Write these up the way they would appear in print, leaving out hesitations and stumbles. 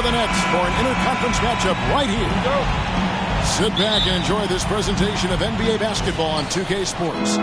the Nets for an interconference matchup right here. Sit back and enjoy this presentation of NBA basketball on 2K Sports.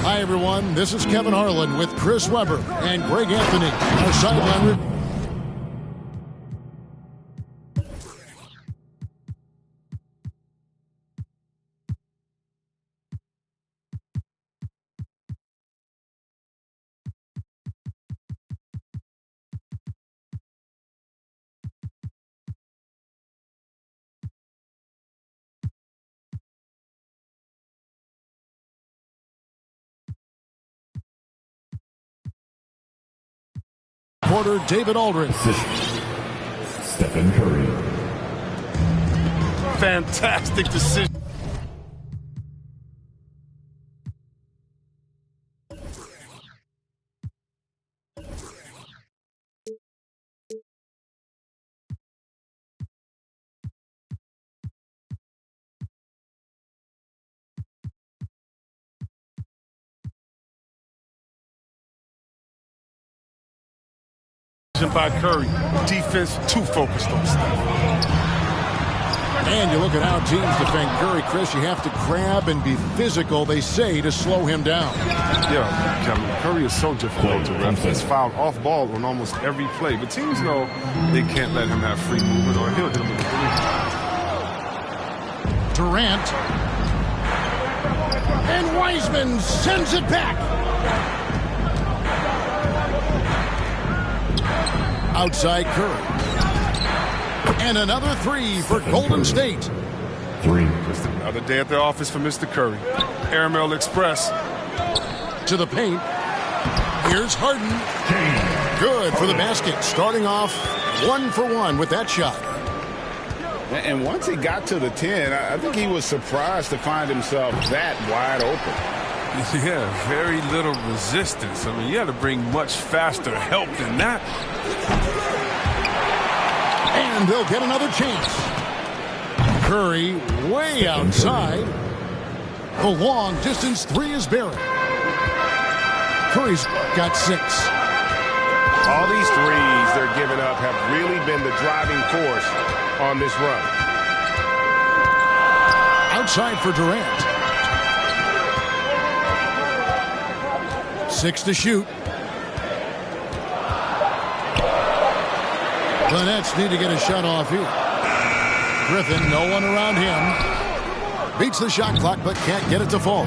Hi, everyone. This is Kevin Harlan with Chris Webber and Greg Anthony. Our sideline. Reporter David Aldridge. Stephen Curry. Fantastic decision. By Curry. Defense too focused on Steph. And you look at how teams defend Curry, Chris, you have to grab and be physical, they say, to slow him down. Yeah, Kevin, Curry is so difficult to ref. He's fouled off ball on almost every play. But teams know they can't let him have free movement or he'll hit him with the Durant. And Wiseman sends it back. Outside Curry. And another three for Golden State. Three. Just another day at the office for Mr. Curry. Airmail Express. To the paint. Here's Harden. Good for the basket. Starting off 1 for 1 with that shot. And once he got to the 10, I think he was surprised to find himself that wide open. Yeah, very little resistance. I mean, you had to bring much faster help than that. And they'll get another chance. Curry way outside. The long distance three is buried. Curry's got 6. All these threes they're giving up have really been the driving force on this run. Outside for Durant. 6 to shoot. The Nets need to get a shot off here. Griffin, no one around him. Beats the shot clock, but can't get it to fall.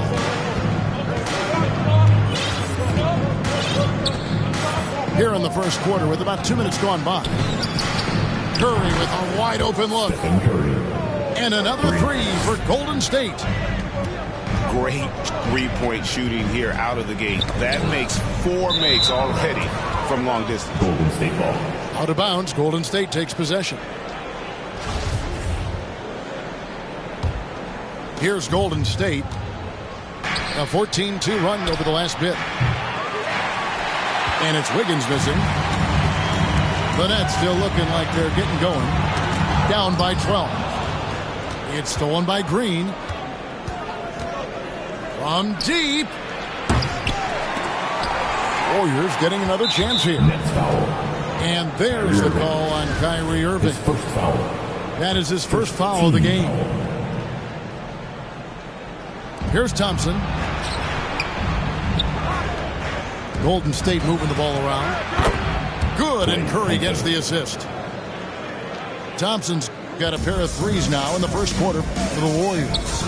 Here in the first quarter with about 2 minutes gone by. Curry with a wide open look. Stephen Curry. And another three for Golden State. Great three-point shooting here out of the gate. That makes 4 makes already from long distance. Golden State ball. Out of bounds, Golden State takes possession. Here's Golden State. A 14-2 run over the last bit. And it's Wiggins missing. The Nets still looking like they're getting going. Down by 12. It's stolen by Green. From deep. Warriors getting another chance here. Nets foul. And there's the call on Kyrie Irving. His first foul. That is his first foul of the game. Here's Thompson. Golden State moving the ball around. Good, and Curry gets the assist. Thompson's got a pair of threes now in the first quarter for the Warriors.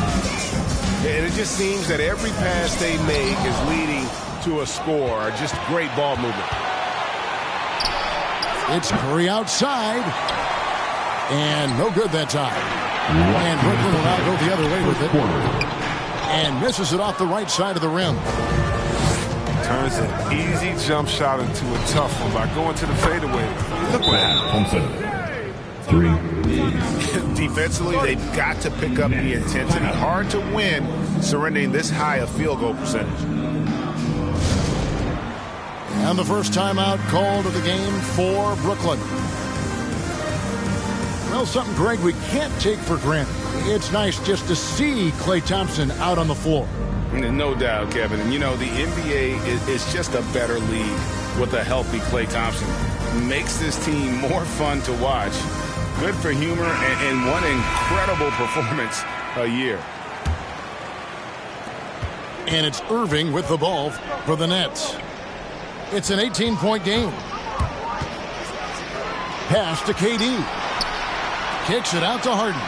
And it just seems that every pass they make is leading to a score. Just great ball movement. It's Curry outside. And no good that time. And Brooklyn will now go the other way with it. And misses it off the right side of the rim. Turns an easy jump shot into a tough one by going to the fadeaway. Look what happened. Thompson. 3. Defensively, they've got to pick up the intensity. Hard to win surrendering this high a field goal percentage. And the first timeout called of the game for Brooklyn. Well, something, Greg, we can't take for granted. It's nice just to see Klay Thompson out on the floor. No doubt, Kevin. And, you know, the NBA is just a better league with a healthy Klay Thompson. Makes this team more fun to watch. Good for humor and one incredible performance a year. And it's Irving with the ball for the Nets. It's an 18-point game. Pass to KD. Kicks it out to Harden.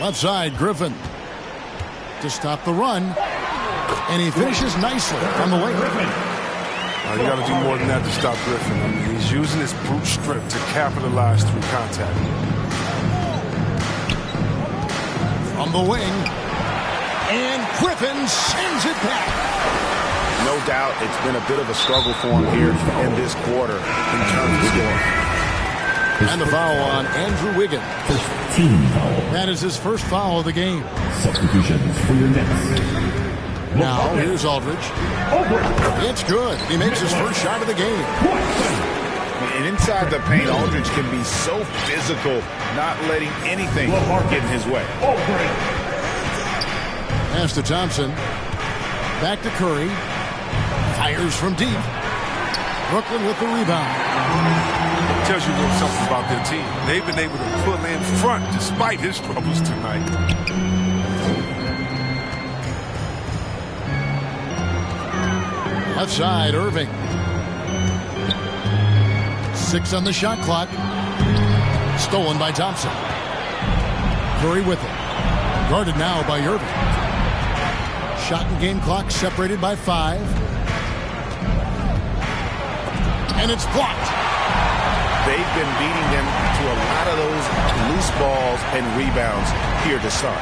Left side, Griffin to stop the run. And he finishes nicely on the way. You got to do more than that to stop Griffin. I mean, he's using his brute strength to capitalize through contact. From the wing. And Griffin sends it back. No doubt it's been a bit of a struggle for him here in this quarter in terms of scoring. And the foul on Andrew Wiggins. First team foul. That is his first foul of the game. Substitutions for your Nets. Now, here's Aldridge. It's good. He makes his first shot of the game. And inside the paint, Aldridge can be so physical, not letting anything get in his way. Pass to Thompson. Back to Curry. Fires from deep. Brooklyn with the rebound. Tells you a little something about their team. They've been able to pull in front despite his troubles tonight. Left side, Irving. 6 on the shot clock. Stolen by Thompson. Curry with it. Guarded now by Irving. Shot and game clock separated by 5. And it's blocked. They've been beating them to a lot of those loose balls and rebounds here to start.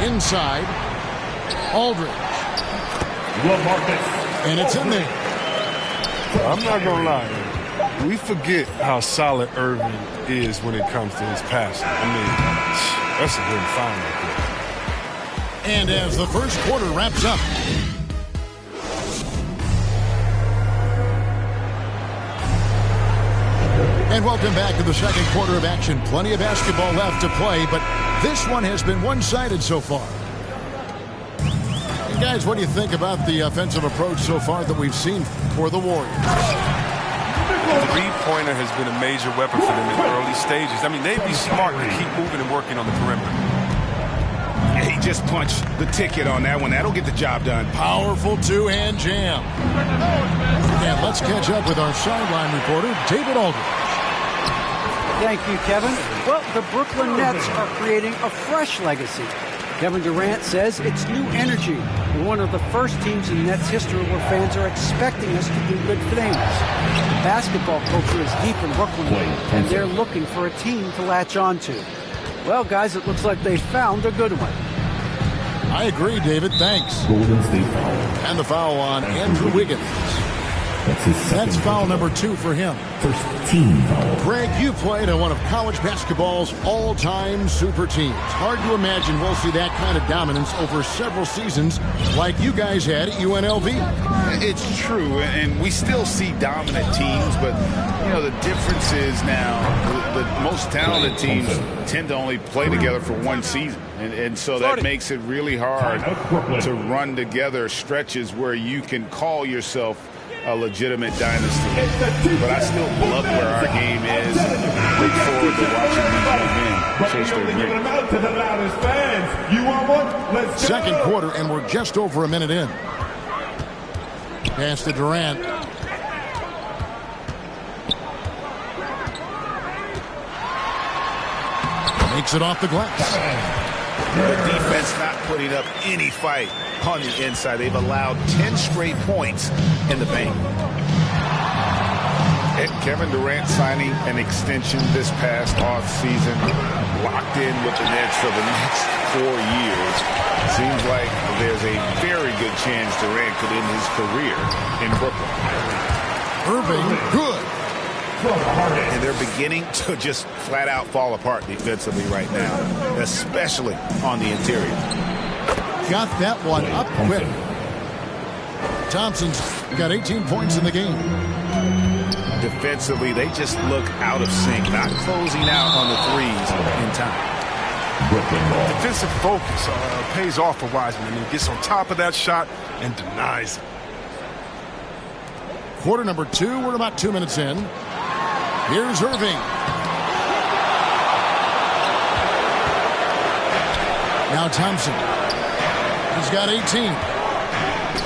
Inside, Aldridge. And it's in there. I'm not going to lie. We forget how solid Irving is when it comes to his passing. I mean, that's a good find right there. And as the first quarter wraps up, and welcome back to the second quarter of action. Plenty of basketball left to play, but this one has been one-sided so far. And guys, what do you think about the offensive approach so far that we've seen for the Warriors? The three-pointer has been a major weapon for them in the early stages. I mean, they'd be smart to keep moving and working on the perimeter. Yeah, he just punched the ticket on that one. That'll get the job done. Powerful two-hand jam. And let's catch up with our sideline reporter, David Aldridge. Thank you, Kevin. Well, the Brooklyn Nets are creating a fresh legacy. Kevin Durant says it's new energy. We're one of the first teams in Nets history where fans are expecting us to do good things. Basketball culture is deep in Brooklyn, and they're looking for a team to latch on to. Well, guys, it looks like they found a good one. I agree, David. Thanks. Golden State foul. And the foul on Andrew Wiggins. That's his second. That's foul number 2 for him. First team foul. Greg, you played on one of college basketball's all-time super teams. Hard to imagine we'll see that kind of dominance over several seasons like you guys had at UNLV. It's true, and we still see dominant teams, but, you know, the difference is now the most talented teams tend to only play together for one season, and so that makes it really hard to run together stretches where you can call yourself a legitimate dynasty. But I still love where our game is. Look forward to watching these young men chase their dream. Second quarter, and we're just over a minute in. Pass to Durant. Makes it off the glass. The defense not putting up any fight on the inside. They've allowed 10 straight points in the paint. And Kevin Durant signing an extension this past offseason, locked in with the Nets for the next 4 years. Seems like there's a very good chance Durant could end his career in Brooklyn. Irving, good. And they're beginning to just flat out fall apart defensively right now, especially on the interior. Got that one up quick. Thompson's got 18 points in the game. Defensively, they just look out of sync, not closing out on the threes in time. Defensive focus pays off for Wiseman. He gets on top of that shot and denies it. Quarter number 2, we're about 2 minutes in. Here's Irving. Now Thompson. He's got 18.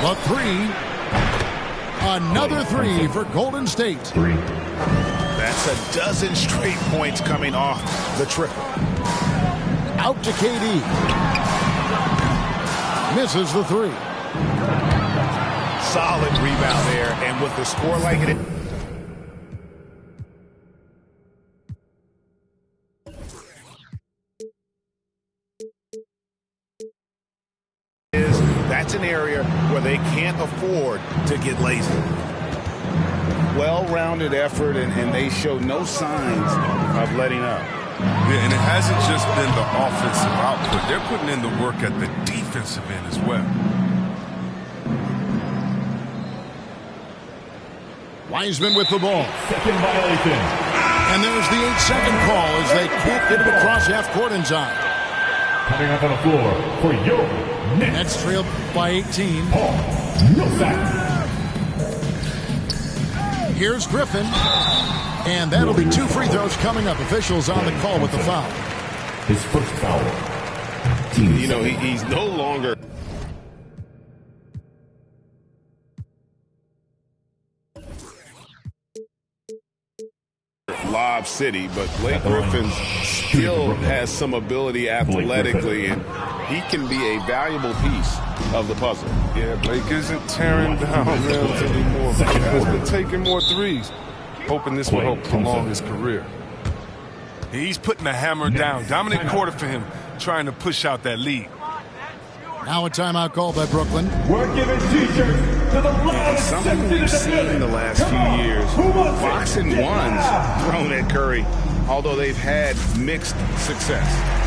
The 3. Another 3 for Golden State. That's a dozen straight points coming off the triple. Out to KD. Misses the 3. Solid rebound there, and with the score like it is, that's an area where they can't afford to get lazy. Well-rounded effort, and they show no signs of letting up. Yeah, and it hasn't just been the offensive output. They're putting in the work at the defensive end as well. Wiseman with the ball. Second violation. And there's the 8-second call as they can't get it across half court in time. Coming up on the floor for your Nets. Nets trailed by 18. Paul Millsap. Here's Griffin. And that'll be 2 free throws coming up. Officials on the call with the foul. His first foul. Team You know, he's no longer Lob City, but Blake Griffin still has some ability athletically, and he can be a valuable piece of the puzzle. Yeah, Blake isn't tearing down relatively more, but he has been taking more threes, hoping this will help prolong his career. He's putting the hammer down. Dominant quarter for him, trying to push out that lead. Now a timeout called by Brooklyn. We're giving T-shirts to the loudest. Something we've seen in the last few years. Box and ones thrown at Curry, although they've had mixed success.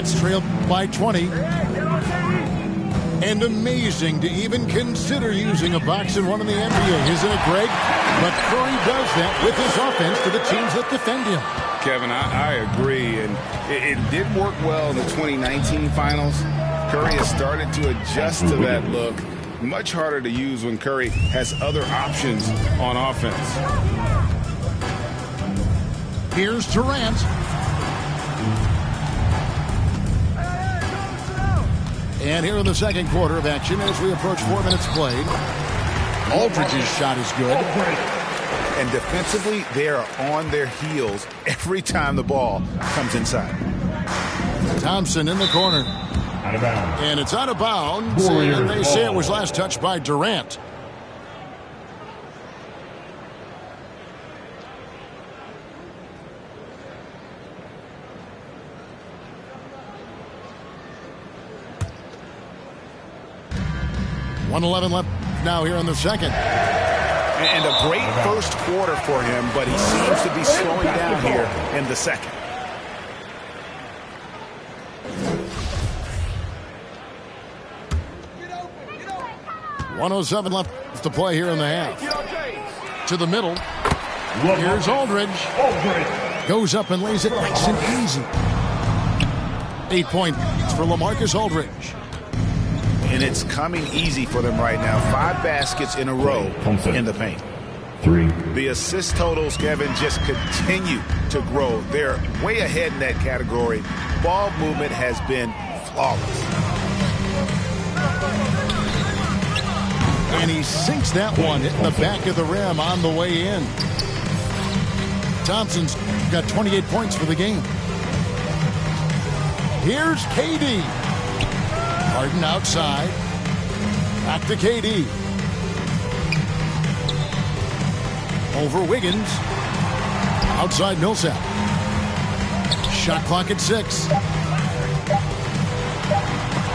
Nets trailed by 20. And amazing to even consider using a box and one in the NBA, isn't it, Greg? But Curry does that with his offense to the teams that defend him. Kevin, I agree, and it did work well in the 2019 finals. Curry has started to adjust to that look. Much harder to use when Curry has other options on offense. Here's Durant. And here in the second quarter of action as we approach 4 minutes played. Aldridge's shot is good. And defensively, they are on their heels every time the ball comes inside. Thompson in the corner. Out of bounds. And it's out of bounds. And they say it was last touched by Durant. .111 left now here in the second. And a great first quarter for him, but he seems to be slowing down here in the second. .107 left to play here in the half. To the middle. Here's Aldridge. Goes up and lays it nice and easy. 8 points for LaMarcus Aldridge. And it's coming easy for them right now. 5 baskets in a row in the paint. 3. The assist totals, Kevin, just continue to grow. They're way ahead in that category. Ball movement has been flawless. And he sinks that one hitting the back of the rim on the way in. Thompson's got 28 points for the game. Here's KD. Harden outside. Back to KD. Over Wiggins. Outside Millsap. Shot clock at 6.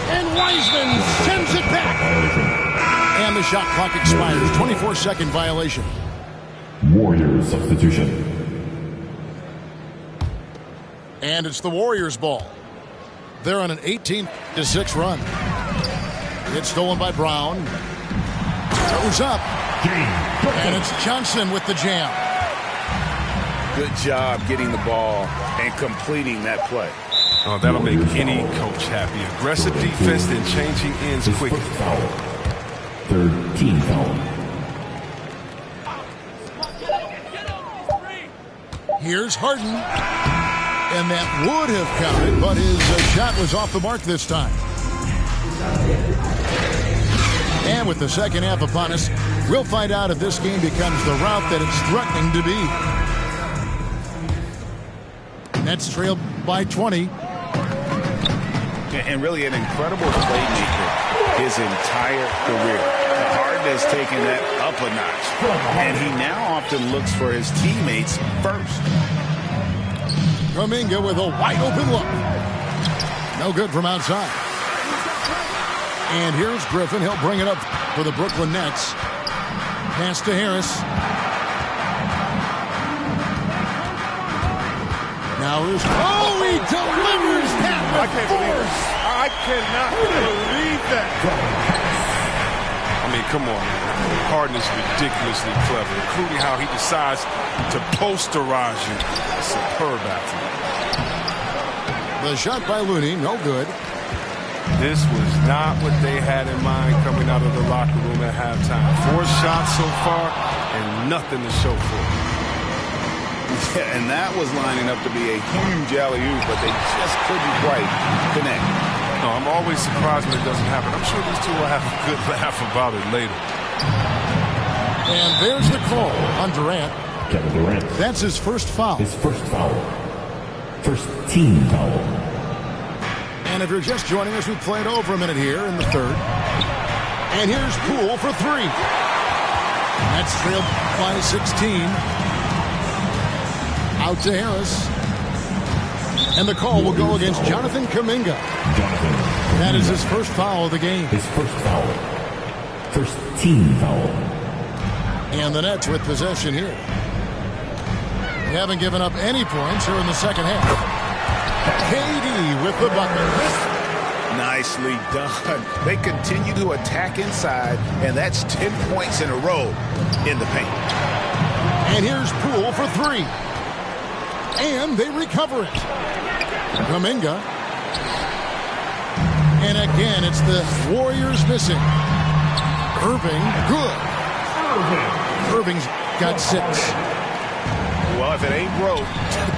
And Wiseman sends it back. And the shot clock expires. 24-second violation. Warriors substitution. And it's the Warriors' ball. They're on an 18-6 run. It's stolen by Brown. Goes up. And it's Johnson with the jam. Good job getting the ball and completing that play. Oh, that'll make any coach happy. Aggressive defense, then changing ends quickly. Third team foul. Here's Harden. And that would have counted, but his shot was off the mark this time. And with the second half upon us, we'll find out if this game becomes the route that it's threatening to be. Nets trailed by 20. And really an incredible playmaker his entire career. Harden has taken that up a notch. And he now often looks for his teammates first. Kuminga with a wide open look. No good from outside. And here's Griffin. He'll bring it up for the Brooklyn Nets. Pass to Harris. Now here's... Oh, he delivers that with force. I cannot believe that. I mean, come on, man. Harden is ridiculously clever, including how he decides to posterize you. A superb athlete. The shot by Looney, no good. This was not what they had in mind coming out of the locker room at halftime. 4 shots so far and nothing to show for it. Yeah, and that was lining up to be a huge alley-oop, but they just couldn't quite connect. No, I'm always surprised when it doesn't happen. I'm sure these two will have a good laugh about it later. And there's the call on Durant. Kevin Durant. That's his first foul. His first foul. First team foul. And if you're just joining us, we played over a minute here in the third. And here's Poole for 3. That's trailed by 16. Out to Harris. And the call will go against Jonathan Kuminga. That is his first foul of the game. His first foul. First team foul. And the Nets with possession here. They haven't given up any points here in the second half. KD with the bucket. Nicely done. They continue to attack inside, and that's 10 points in a row in the paint. And here's Poole for three. And they recover it. Kuminga. And again, it's the Warriors missing. Irving, good. Irving's got 6. Well, if it ain't broke,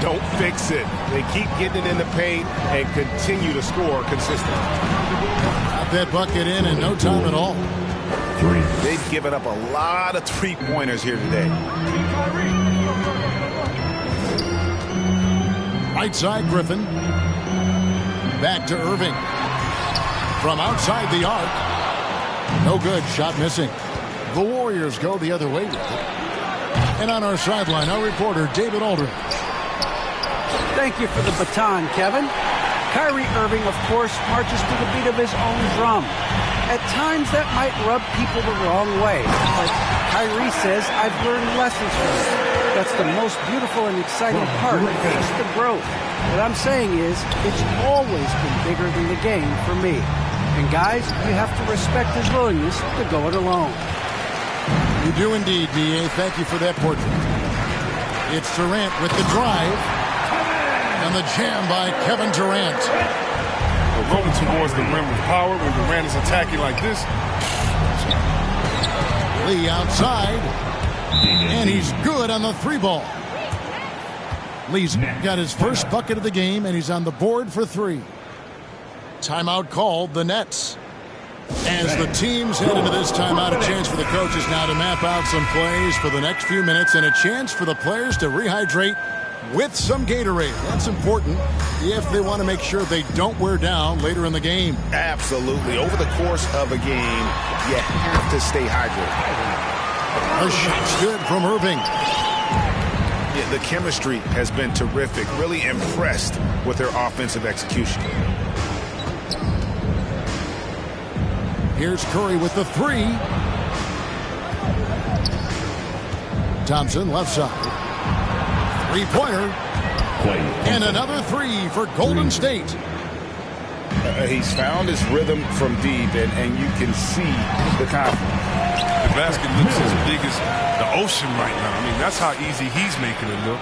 don't fix it. They keep getting it in the paint and continue to score consistently. Got that bucket in no time at all. 3. They've given up a lot of three-pointers here today. Right side, Griffin. Back to Irving. From outside the arc. No good. Shot missing. The Warriors go the other way with it. And on our sideline, our reporter, David Aldridge. Thank you for the baton, Kevin. Kyrie Irving, of course, marches to the beat of his own drum. At times, that might rub people the wrong way. But Kyrie says, I've learned lessons from it. That's the most beautiful and exciting part, just the growth. What I'm saying is, it's always been bigger than the game for me. And guys, you have to respect his willingness to go it alone. You do indeed, D.A. Thank you for that portrait. It's Durant with the drive. And the jam by Kevin Durant. Rolling towards the rim with power when Durant is attacking like this. Lee outside. And he's good on the 3-ball. Lee's got his first bucket of the game, and he's on the board for 3. Timeout called, the Nets. As the teams head into this timeout, a chance for the coaches now to map out some plays for the next few minutes and a chance for the players to rehydrate with some Gatorade. That's important if they want to make sure they don't wear down later in the game. Absolutely. Over the course of a game, you have to stay hydrated. The shot's good from Irving. Yeah, the chemistry has been terrific. Really impressed with their offensive execution. Here's Curry with the 3. Thompson left side. 3-pointer. And another 3 for Golden State. He's found his rhythm from deep, and you can see the confidence. The basket looks as big as the ocean right now. I mean, that's how easy he's making it look.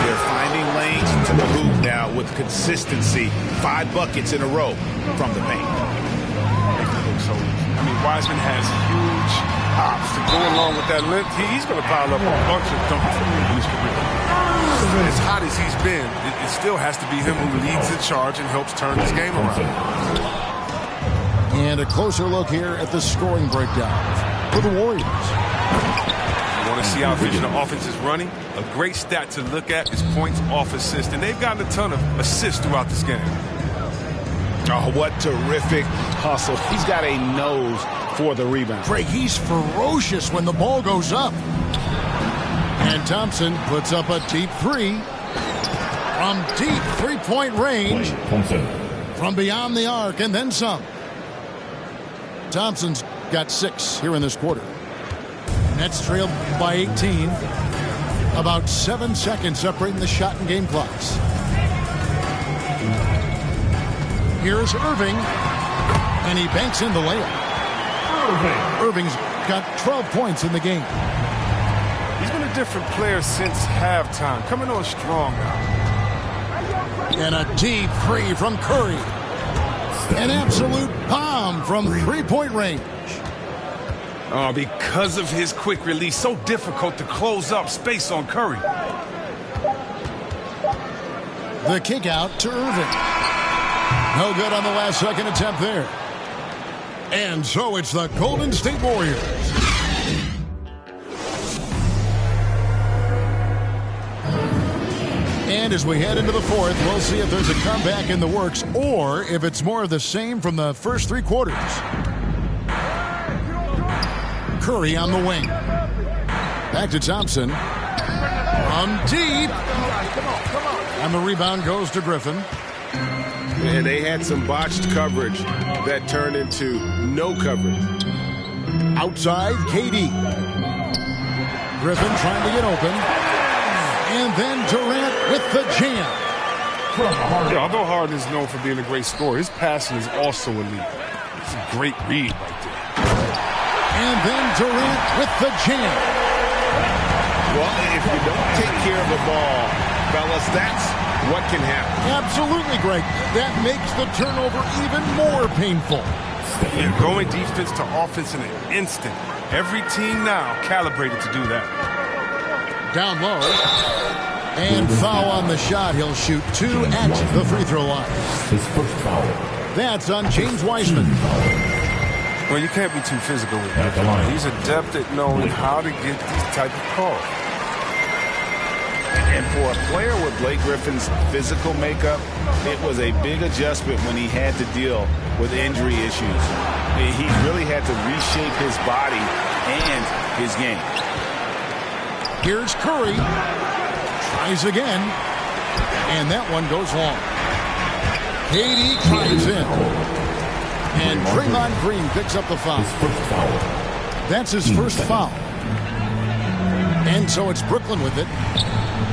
They're finding lanes to the hoop now with consistency. 5 buckets in a row from the paint. So, I mean, Wiseman has huge hops to go along with that length. He's going to pile up a bunch of dunks in his career. As hot as he's been, it still has to be him who leads the charge and helps turn this game around. And a closer look here at the scoring breakdown for the Warriors. You want to see how efficient the offense is running? A great stat to look at is points off assist, and they've gotten a ton of assists throughout this game. Oh, what terrific hustle. He's got a nose for the rebound. Craig, he's ferocious when the ball goes up. And Thompson puts up a deep 3 from deep 3-point range from beyond the arc and then some. Thompson's got 6 here in this quarter. Nets trailed by 18. About 7 seconds separating the shot and game clocks. Here's Irving, and he banks in the layup. Irving's got 12 points in the game. He's been a different player since halftime, coming on strong now. And a deep 3 from Curry. An absolute bomb from 3-point range. Oh, because of his quick release, so difficult to close up space on Curry. The kick out to Irving. No good on the last second attempt there. And so it's the Golden State Warriors. And as we head into the fourth, we'll see if there's a comeback in the works or if it's more of the same from the first 3 quarters. Curry on the wing. Back to Thompson. From deep. And the rebound goes to Griffin. And they had some botched coverage that turned into no coverage. Outside, KD. Griffin trying to get open. And then Durant with the jam. Yeah, although Harden is known for being a great scorer, his passing is also elite. It's a great read right there. And then Durant with the jam. Well, if you don't take care of the ball, fellas, that's what can happen. Absolutely, Greg. That makes the turnover even more painful. And going defense to offense in an instant. Every team now calibrated to do that. Down low. And foul on the shot. He'll shoot 2 at the free throw line. His first foul. That's on James Wiseman. Well, you can't be too physical with him. He's adept at knowing how to get these type of calls. And for a player with Blake Griffin's physical makeup, it was a big adjustment when he had to deal with injury issues. He really had to reshape his body and his game. Here's Curry. Tries again. And that one goes long. KD climbs in. And Draymond Green picks up the foul. That's his first foul. And so it's Brooklyn with it.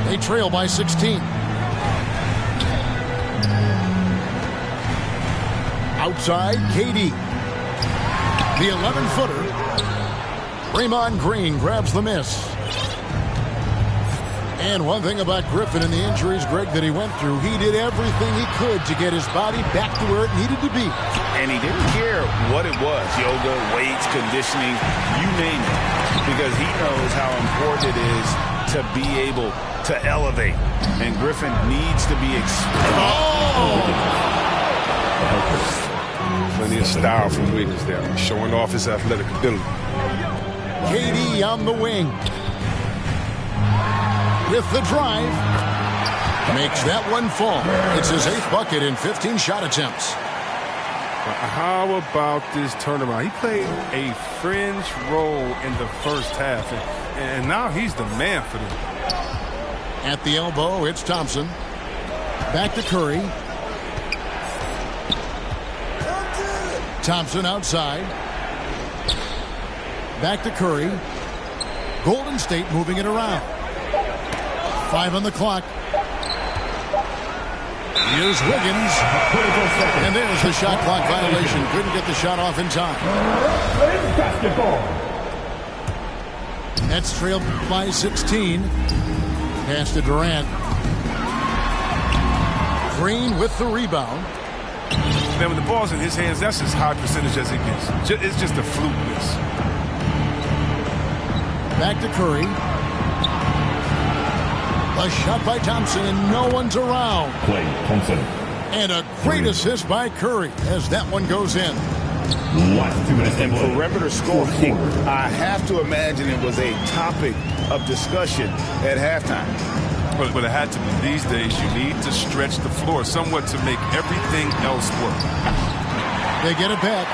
They trail by 16. Outside, KD. The 11-footer. Draymond Green grabs the miss. And one thing about Griffin and the injuries, Greg, that he went through, he did everything he could to get his body back to where it needed to be. And he didn't care what it was, yoga, weights, conditioning, you name it, because he knows how important it is to be able to elevate. And Griffin needs to be Plenty of style from Wiggins there, showing off his athletic ability. KD on the wing. With the drive. Makes that one fall. It's his 8th bucket in 15 shot attempts. How about this turnaround? He played a fringe role in the first half, and now he's the man for them. At the elbow, it's Thompson. Back to Curry. Thompson outside. Back to Curry. Golden State moving it around. 5 on the clock. Here's Wiggins. And there's the shot clock violation. Couldn't get the shot off in time. Nets trailed by 16. Pass to Durant. Green with the rebound. Man, when the ball's in his hands, that's as high percentage as it gets. It's just a fluke miss. Back to Curry. A shot by Thompson, and no one's around. Klay Thompson. And a great assist by Curry as that one goes in. Last 2 minutes. And perimeter scoring, I have to imagine it was a topic of discussion at halftime. But it had to be. These days, you need to stretch the floor somewhat to make everything else work. They get it back.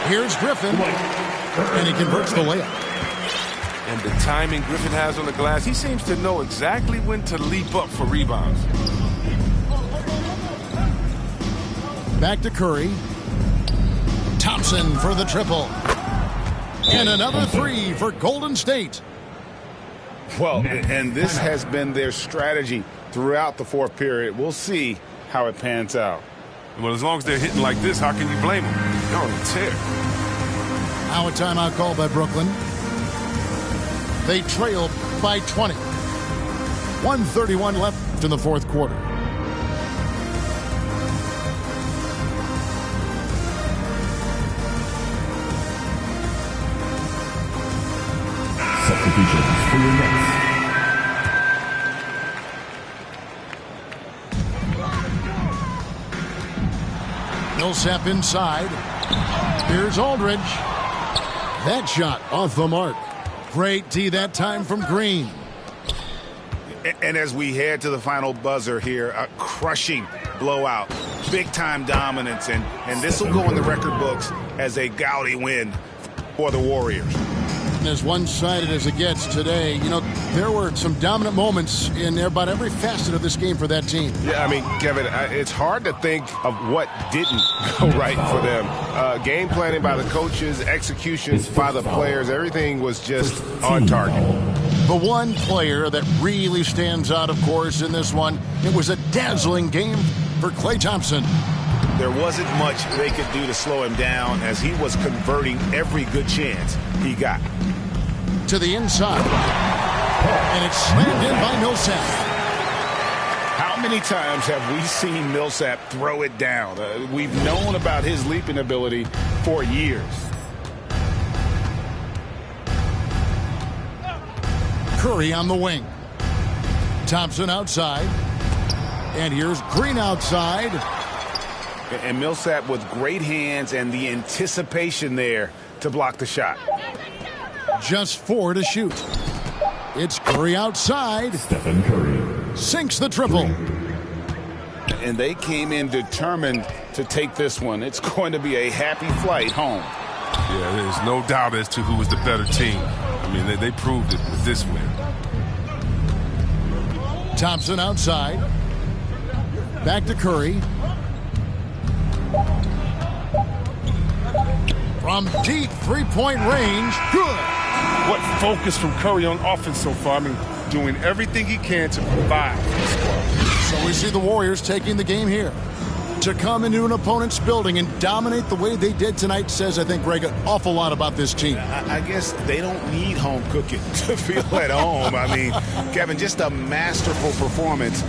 Here's Griffin, and he converts the layup. And the timing Griffin has on the glass, he seems to know exactly when to leap up for rebounds. Back to Curry. Thompson for the triple. And another 3 for Golden State. Well, and this has been their strategy throughout the 4th period. We'll see how it pans out. Well, as long as they're hitting like this, how can you blame them? They're on a tear. Now a timeout call by Brooklyn. They trail by 20. 1:31 left in the 4th quarter. Substitutions for your Nets. Millsap inside. Here's Aldridge. That shot off the mark. Great D that time from Green. And as we head to the final buzzer here, a crushing blowout, big-time dominance, and this will go in the record books as a gaudy win for the Warriors. As one-sided as it gets today, you know, there were some dominant moments in about every facet of this game for that team. Yeah, I mean, Kevin, it's hard to think of what didn't go right for them. Game planning by the coaches, execution by the players, everything was just on target. The one player that really stands out, of course, in this one, it was a dazzling game for Klay Thompson. There wasn't much they could do to slow him down as he was converting every good chance he got. To the inside. And it's slammed in by Millsap. How many times have we seen Millsap throw it down? We've known about his leaping ability for years. Curry on the wing. Thompson outside. And here's Green outside. And Millsap with great hands and the anticipation there to block the shot. Just 4 to shoot. It's Curry outside. Stephen Curry Sinks the triple. And they came in determined to take this one. It's going to be a happy flight home. Yeah, there's no doubt as to who was the better team. I mean, they proved it with this win. Thompson outside. Back to Curry. From deep three-point range. Good. What focus from Curry on offense so far. I mean, doing everything he can to provide for the squad. So we see the Warriors taking the game here. To come into an opponent's building and dominate the way they did tonight says, I think, Greg, an awful lot about this team. I guess they don't need home cooking to feel at home. I mean, Kevin, just a masterful performance